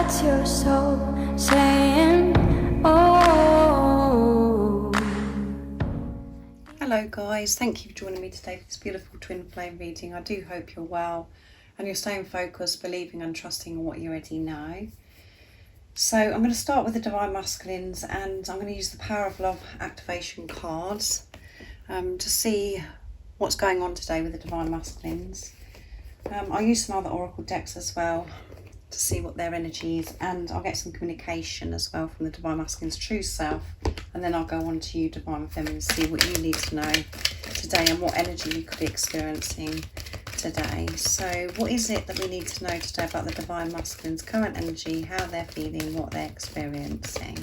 That's your soul saying, oh. Hello guys, thank you for joining me today for this beautiful twin flame reading. I do hope you're well and you're staying focused, believing and trusting in what you already know. So I'm going to start with the Divine Masculines, and I'm going to use the Power of Love activation cards to see what's going on today with the Divine Masculines. I'll use some other oracle decks as well to see what their energy is, and I'll get some communication as well from the Divine Masculine's true self, and then I'll go on to you, Divine Feminine, see what you need to know today and what energy you could be experiencing today. So what is it that we need to know today about the Divine Masculine's current energy, how they're feeling, what they're experiencing?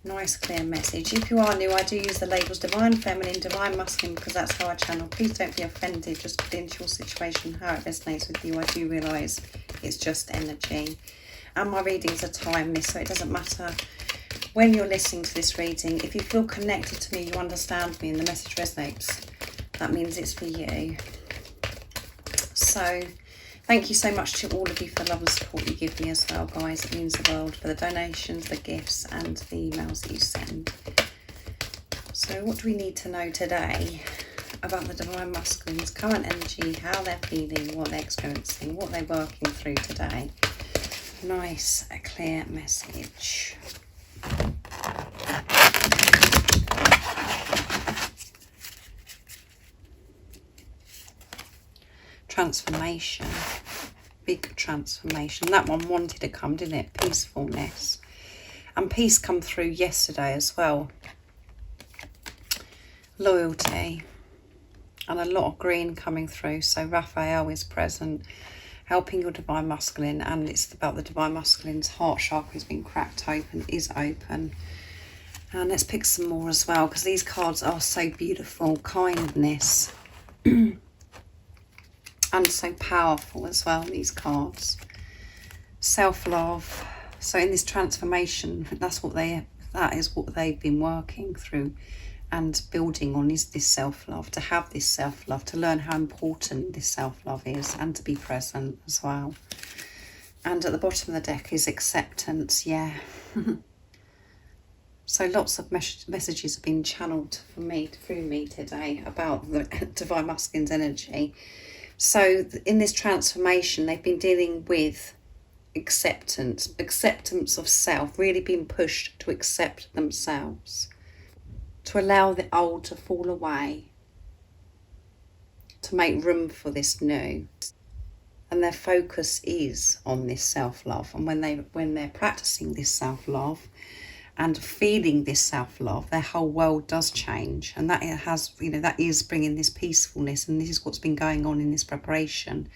Nice clear message. If you are new, I do use the labels Divine Feminine, Divine Masculine, because that's how I channel. Please don't be offended, just put into your situation how it resonates with you. I do realise it's just energy, and my readings are timeless, so it doesn't matter when you're listening to this reading. If you feel connected to me, you understand me, and the message resonates, that means it's for you. So thank you so much to all of you for the love and support you give me as well, guys. It means the world, for the donations, the gifts and the emails that you send. So what do we need to know today about the Divine Masculine's current energy, how they're feeling, what they're experiencing, what they're working through today? Nice, a clear message. Transformation. Big transformation. That one wanted to come, didn't it? Peacefulness. And peace come through yesterday as well. Loyalty. And a lot of green coming through. So Raphael is present, helping your Divine Masculine, and it's about the Divine Masculine's heart chakra has been cracked open, is open. And let's pick some more as well, because these cards are so beautiful. Kindness. And so powerful as well, these cards. Self-love. So in this transformation, that is what they've been working through and building on, is this self-love, to have this self-love, to learn how important this self-love is, and to be present as well. And at the bottom of the deck is acceptance, yeah. So lots of messages have been channeled for me, through me today, about the Divine Masculine's energy. So in this transformation, they've been dealing with acceptance of self, really being pushed to accept themselves, to allow the old to fall away, to make room for this new. And their focus is on this self-love. And when they're practicing this self-love and feeling this self-love, their whole world does change. And that that is bringing this peacefulness, and this is what's been going on in this preparation.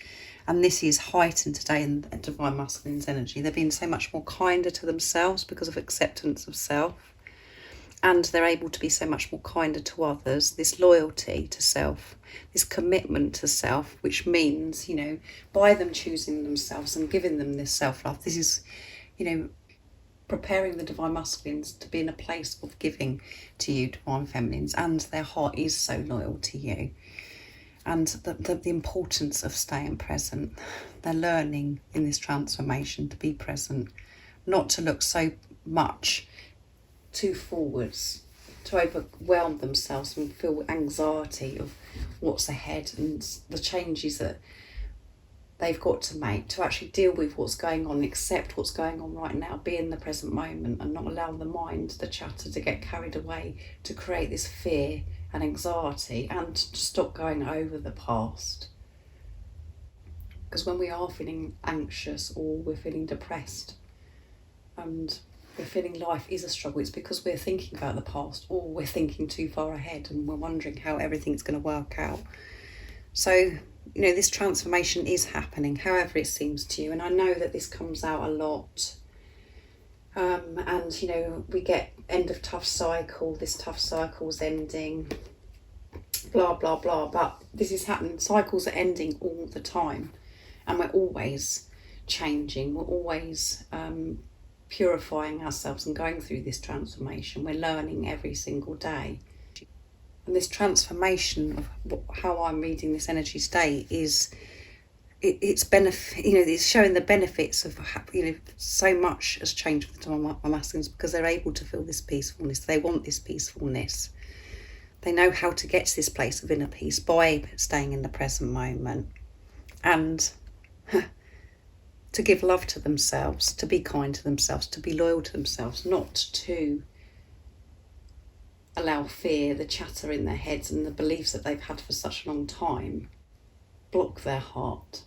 And this is heightened today in the Divine Masculine's energy. They're being so much more kinder to themselves because of acceptance of self. And they're able to be so much more kinder to others. This loyalty to self, this commitment to self, which means, by them choosing themselves and giving them this self-love, this is, preparing the Divine Masculines to be in a place of giving to you, Divine Feminines, and their heart is so loyal to you. And the importance of staying present. They're learning in this transformation to be present, not to look so much too forwards, to overwhelm themselves and feel anxiety of what's ahead and the changes that they've got to make, to actually deal with what's going on, accept what's going on right now, be in the present moment, and not allow the mind, the chatter, to get carried away, to create this fear and anxiety, and to stop going over the past. Because when we are feeling anxious, or we're feeling depressed, and we're feeling life is a struggle, it's because we're thinking about the past, or we're thinking too far ahead and we're wondering how everything's going to work out. So this transformation is happening, however it seems to you. And I know that this comes out a lot. And we get end of tough cycle, this tough cycle's ending, blah, blah, blah. But this is happening. Cycles are ending all the time. And we're always changing. We're always purifying ourselves and going through this transformation. We're learning every single day. And this transformation of how I'm reading this energy today is it's benefit. It's showing the benefits of so much has changed with the divine masculines because they're able to feel this peacefulness. They want this peacefulness. They know how to get to this place of inner peace by staying in the present moment and to give love to themselves, to be kind to themselves, to be loyal to themselves, not to allow fear, the chatter in their heads and the beliefs that they've had for such a long time, block their heart,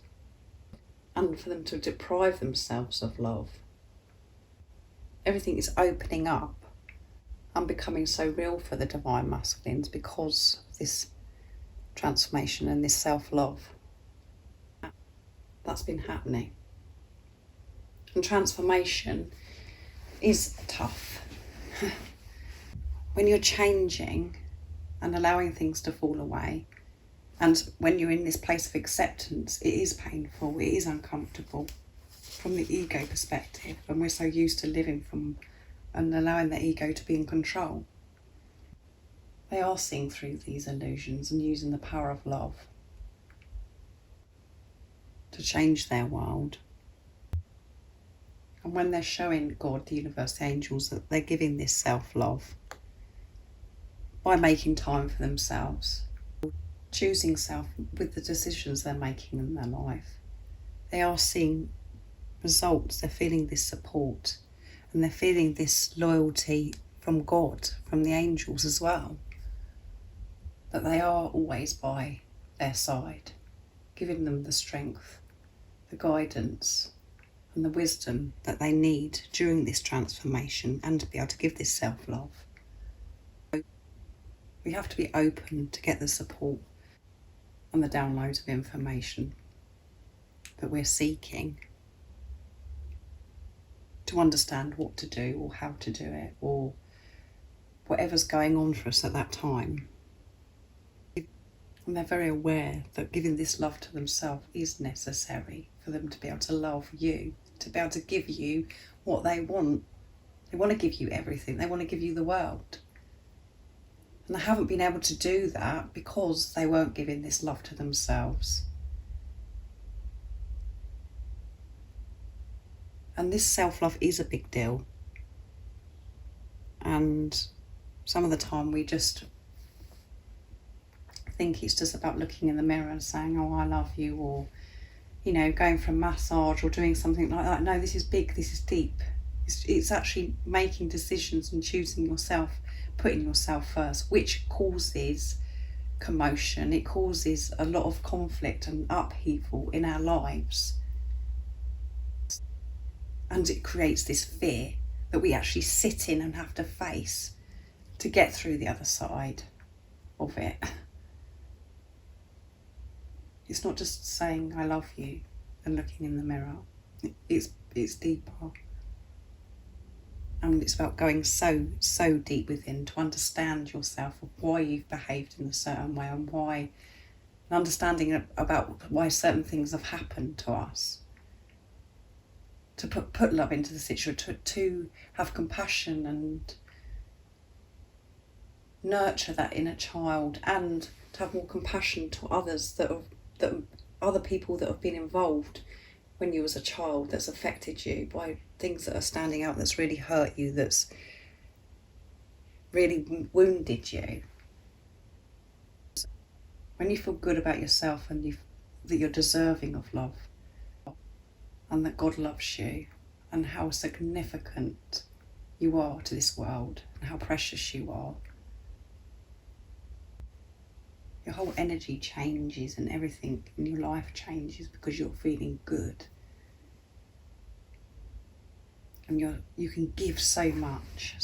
and for them to deprive themselves of love. Everything is opening up and becoming so real for the divine masculines because of this transformation and this self-love that's been happening. And transformation is tough. When you're changing and allowing things to fall away, and when you're in this place of acceptance, it is painful, it is uncomfortable from the ego perspective, and we're so used to living from and allowing the ego to be in control. They are seeing through these illusions and using the power of love to change their world. And when they're showing God, the universe, the angels, that they're giving this self-love by making time for themselves, choosing self with the decisions they're making in their life, they are seeing results. They're feeling this support and they're feeling this loyalty from God, from the angels as well, that they are always by their side, giving them the strength, the guidance and the wisdom that they need during this transformation and to be able to give this self-love. We have to be open to get the support and the download of information that we're seeking to understand what to do or how to do it or whatever's going on for us at that time. And they're very aware that giving this love to themselves is necessary for them to be able to love you, to be able to give you what they want. They want to give you everything. They want to give you the world. And they haven't been able to do that because they weren't giving this love to themselves. And this self-love is a big deal. And some of the time we just think it's just about looking in the mirror and saying, oh, I love you, or, going for a massage or doing something like that. No, this is big, this is deep. It's actually making decisions and choosing yourself, putting yourself first, which causes commotion. It causes a lot of conflict and upheaval in our lives. And it creates this fear that we actually sit in and have to face to get through the other side of it. It's not just saying I love you and looking in the mirror. It's deeper. And it's about going so deep within to understand yourself, of why you've behaved in a certain way and understanding about why certain things have happened to us. To put love into the situation, to have compassion and nurture that inner child, and to have more compassion to others that other people that have been involved when you was a child, that's affected you by things that are standing out, that's really hurt you, that's really wounded you. When you feel good about yourself and that you're deserving of love and that God loves you and how significant you are to this world and how precious you are, your whole energy changes and everything in your life changes because you're feeling good. And you can give so much.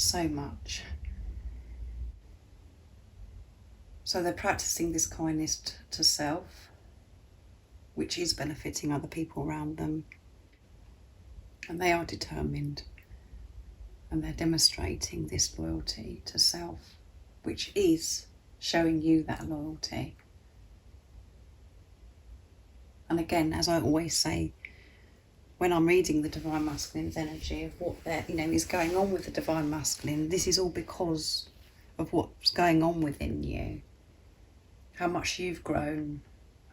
So they're practicing this kindness to self, which is benefiting other people around them. And they are determined. And they're demonstrating this loyalty to self, which is showing you that loyalty. And again, as I always say, when I'm reading the Divine Masculine's energy of what is going on with the Divine Masculine, this is all because of what's going on within you. How much you've grown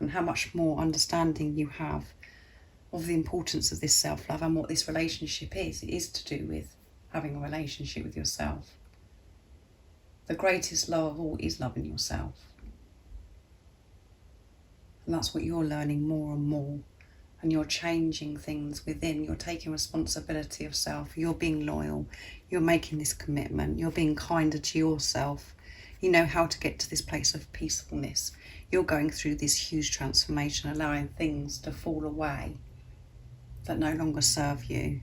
and how much more understanding you have of the importance of this self-love and what this relationship is. It is to do with having a relationship with yourself. The greatest love of all is loving yourself. And that's what you're learning more and more. And you're changing things within. You're taking responsibility of self. You're being loyal. You're making this commitment. You're being kinder to yourself. You know how to get to this place of peacefulness. You're going through this huge transformation, allowing things to fall away that no longer serve you.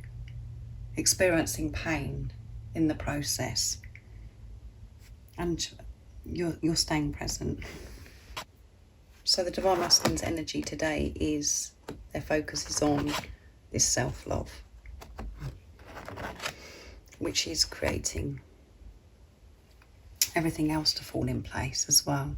Experiencing pain in the process. And you're staying present. So the Divine Masculine's energy today is, their focus is on this self-love, which is creating everything else to fall in place as well.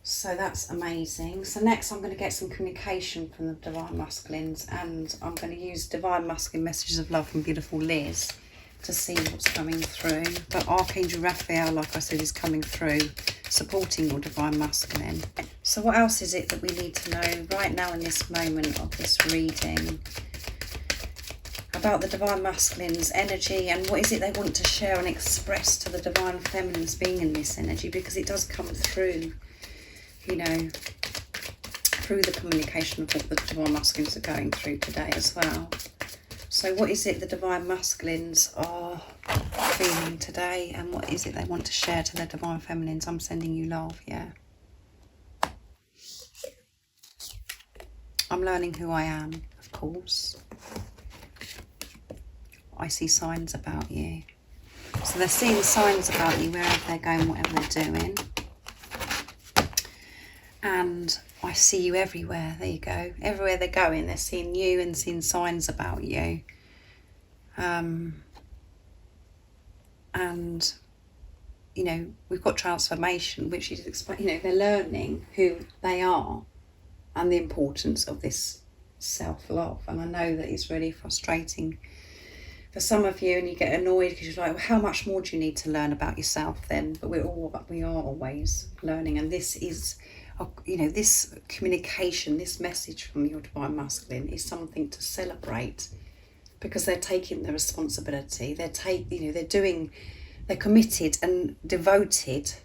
So that's amazing. So next I'm going to get some communication from the Divine Masculines, and I'm going to use Divine Masculine Messages of Love from beautiful Liz to see what's coming through. But Archangel Raphael, like I said, is coming through, supporting your Divine Masculine. So what else is it that we need to know right now in this moment of this reading about the Divine Masculine's energy, and what is it they want to share and express to the Divine Feminines being in this energy? Because it does come through, you know, through the communication of what the Divine Masculines are going through today as well. So what is it the Divine Masculines are feeling today, and what is it they want to share to their Divine Feminines? I'm sending you love, yeah. I'm learning who I am, of course. I see signs about you. So they're seeing signs about you wherever they're going, whatever they're doing. And I see you everywhere. There you go. Everywhere they're going, they're seeing you and seeing signs about you. And, you know, we've got transformation, which is, you know, they're learning who they are and the importance of this self-love. And I know that it's really frustrating for some of you, and you get annoyed because you're like, well, how much more do you need to learn about yourself then? But we are always learning, and this is, you know, this communication, this message from your Divine Masculine is something to celebrate, because they're taking the responsibility. They're committed and devoted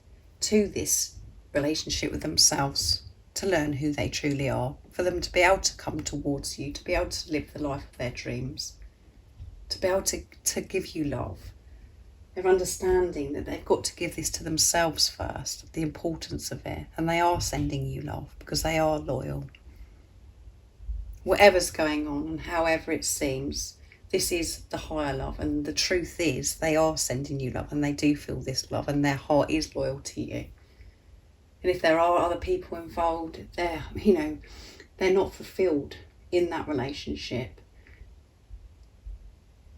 to this relationship with themselves, to learn who they truly are, for them to be able to come towards you, to be able to live the life of their dreams, to be able to give you love. They're understanding that they've got to give this to themselves first, the importance of it, and they are sending you love because they are loyal. Whatever's going on and however it seems, this is the higher love, and the truth is they are sending you love, and they do feel this love, and their heart is loyal to you. And if there are other people involved, they're not fulfilled in that relationship,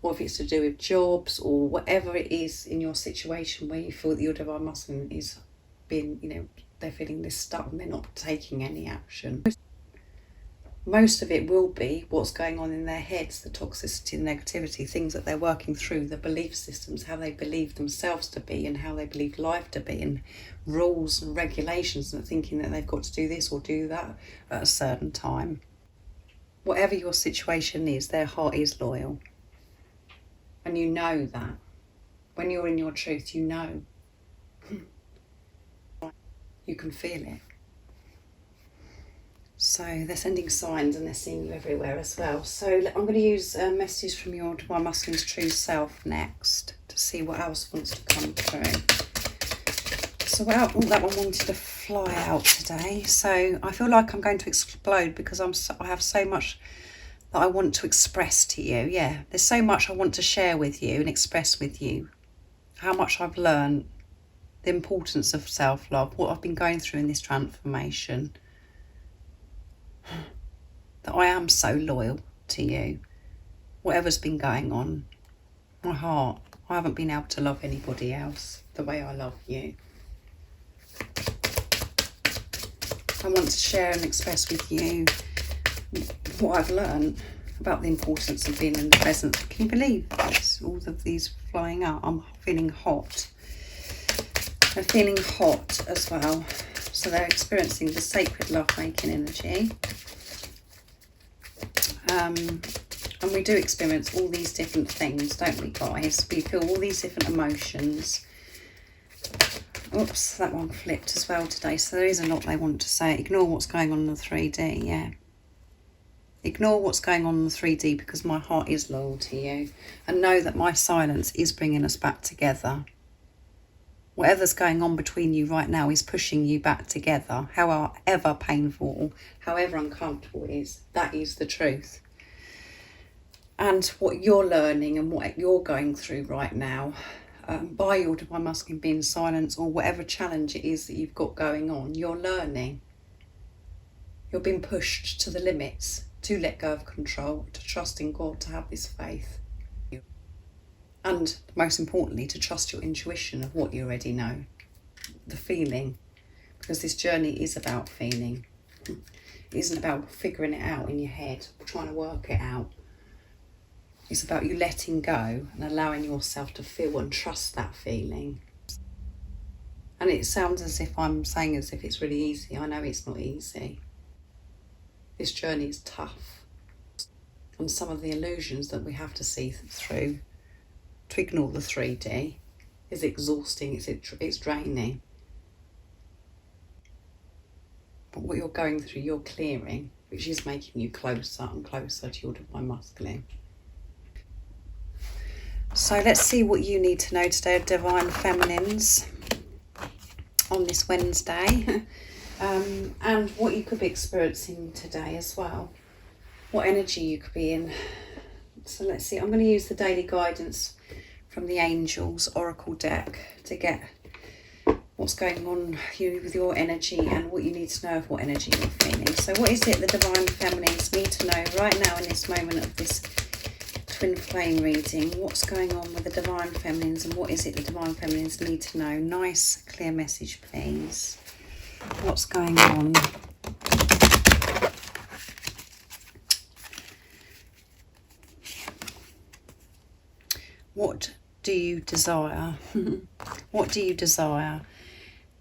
or if it's to do with jobs or whatever it is in your situation where you feel that your Divine Masculine is being, you know, they're feeling this stuck and they're not taking any action. Most of it will be what's going on in their heads, the toxicity and negativity, things that they're working through, the belief systems, how they believe themselves to be and how they believe life to be, and rules and regulations, and thinking that they've got to do this or do that at a certain time. Whatever your situation is, their heart is loyal. And you know that. When you're in your truth, you know. You can feel it. So they're sending signs and they're seeing you everywhere as well. So I'm going to use a message from your Divine Masculine's true self next to see what else wants to come through. So that one wanted to fly out today. So I feel like I'm going to explode because I have so much that I want to express to you. Yeah, there's so much I want to share with you and express with you. How much I've learned, the importance of self-love, what I've been going through in this transformation. That I am so loyal to you. Whatever's been going on, my heart, I haven't been able to love anybody else the way I love you. I want to share and express with you what I've learned about the importance of being in the present. Can you believe this? All of these flying out. I'm feeling hot. I'm feeling hot as well. So they're experiencing the sacred love-making energy. And we do experience all these different things, don't we, guys? We feel all these different emotions. Oops, that one flipped as well today. So there is a lot they want to say. Ignore what's going on in the 3D, yeah. Ignore what's going on in the 3D because my heart is loyal to you. And know that my silence is bringing us back together. Whatever's going on between you right now is pushing you back together. However painful, however uncomfortable it is, that is the truth. And what you're learning and what you're going through right now, by your divine masculine being silence or whatever challenge it is that you've got going on, you're learning. You're being pushed to the limits to let go of control, to trust in God, to have this faith. And most importantly, to trust your intuition of what you already know, the feeling, because this journey is about feeling. It isn't about figuring it out in your head, trying to work it out. It's about you letting go and allowing yourself to feel and trust that feeling. And it sounds as if I'm saying as if it's really easy. I know it's not easy. This journey is tough. And some of the illusions that we have to see through to ignore the 3D is exhausting, it's draining. But what you're going through, you're clearing, which is making you closer and closer to your divine masculine. So let's see what you need to know today, divine feminines, on this Wednesday. And what you could be experiencing today as well. What energy you could be in. So let's see, I'm going to use the daily guidance from the Angels Oracle deck to get what's going on with your energy and what you need to know of what energy you're feeling. So what is it the divine feminines need to know right now in this moment of this twin flame reading? What's going on with the divine feminines and what is it the divine feminines need to know? Nice clear message, please. What's going on? What do you desire? What do you desire?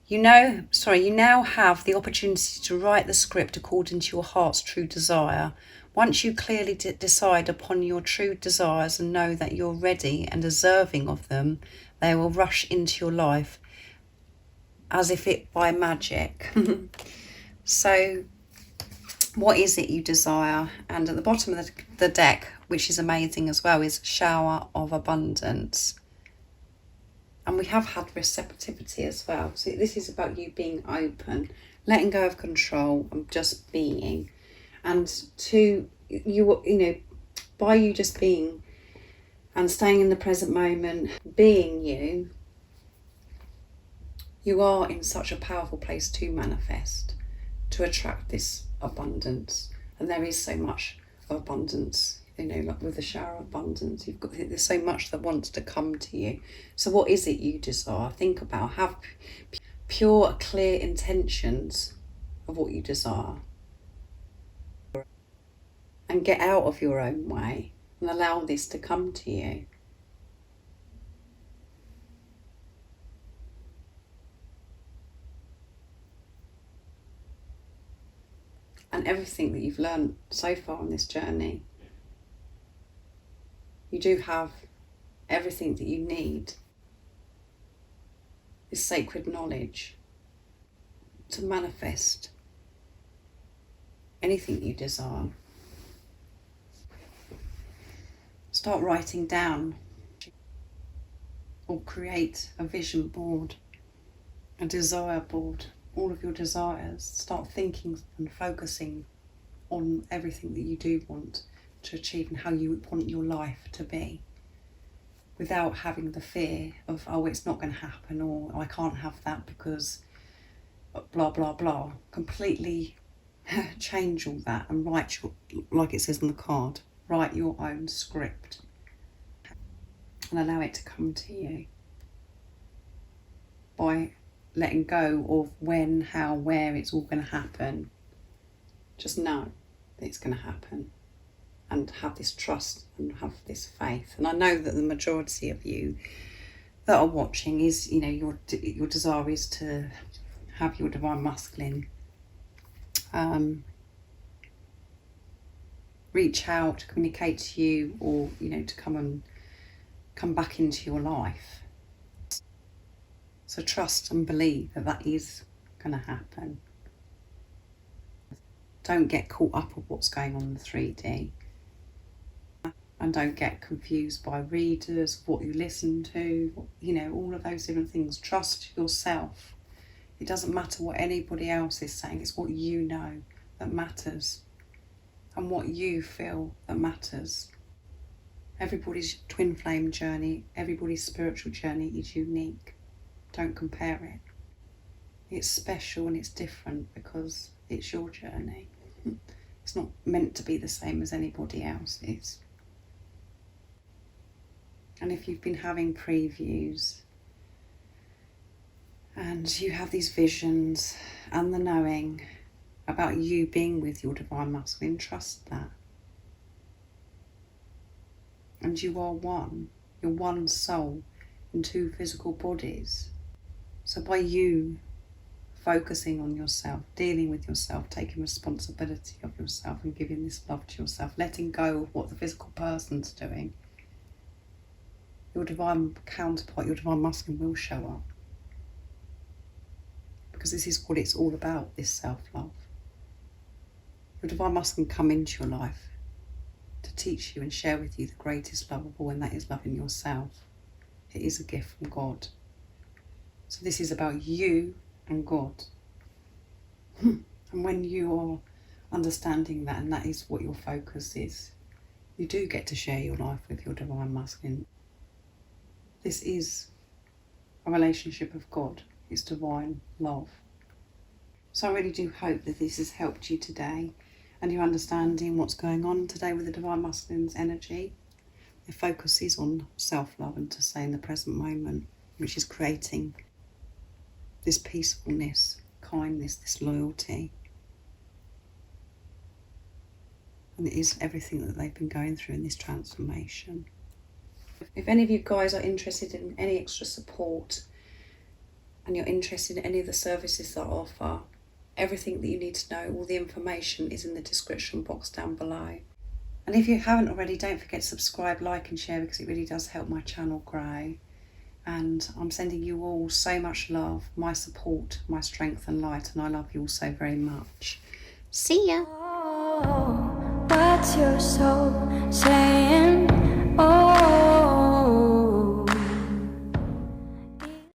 You now have the opportunity to write the script according to your heart's true desire. Once you clearly decide upon your true desires and know that you're ready and deserving of them, they will rush into your life as if it by magic. So what is it you desire? And at the bottom of the deck, which is amazing as well, is shower of abundance. And we have had receptivity as well. So this is about you being open, letting go of control and just being. And by you just being and staying in the present moment, being you, you are in such a powerful place to manifest, to attract this abundance. And there is so much abundance, like with the shower of abundance, there's so much that wants to come to you. So what is it you desire? Think about, have pure, clear intentions of what you desire. And get out of your own way and allow this to come to you. And everything that you've learned so far on this journey, you do have everything that you need, this sacred knowledge to manifest anything you desire. Start writing down or create a vision board, a desire board, all of your desires. Start thinking and focusing on everything that you do want to achieve and how you want your life to be, without having the fear of, oh, it's not going to happen, or I can't have that because blah blah blah. Completely change all that and write like it says on the card, write your own script and allow it to come to you by letting go of when, how, where it's all going to happen. Just know that it's going to happen and have this trust and have this faith. And I know that the majority of you that are watching is, your desire is to have your divine masculine reach out, communicate to you, or to come back into your life. So trust and believe that that is going to happen. Don't get caught up with what's going on in the 3D. And don't get confused by readers, what you listen to, all of those different things. Trust yourself. It doesn't matter what anybody else is saying. It's what you know that matters and what you feel that matters. Everybody's twin flame journey, everybody's spiritual journey is unique. Don't compare it. It's special and it's different because it's your journey. It's not meant to be the same as anybody else's. And if you've been having previews and you have these visions and the knowing about you being with your divine masculine, trust that. And you are one. You're one soul in two physical bodies. So by you focusing on yourself, dealing with yourself, taking responsibility of yourself and giving this love to yourself, letting go of what the physical person's doing, your divine counterpart, your divine masculine will show up. Because this is what it's all about, this self-love. Your divine masculine come into your life to teach you and share with you the greatest love of all, and that is loving yourself. It is a gift from God. So this is about you and God. And when you are understanding that, and that is what your focus is, you do get to share your life with your divine masculine. This is a relationship of God. It's divine love. So I really do hope that this has helped you today and you're understanding what's going on today with the divine masculine's energy. The focus is on self-love and to stay in the present moment, which is creating this peacefulness, kindness, this loyalty. And it is everything that they've been going through in this transformation. If any of you guys are interested in any extra support and you're interested in any of the services that I offer, everything that you need to know, all the information is in the description box down below. And if you haven't already, don't forget to subscribe, like and share, because it really does help my channel grow. And I'm sending you all so much love, my support, my strength and light, and I love you all so very much. See ya! Oh, what's your soul saying? Oh.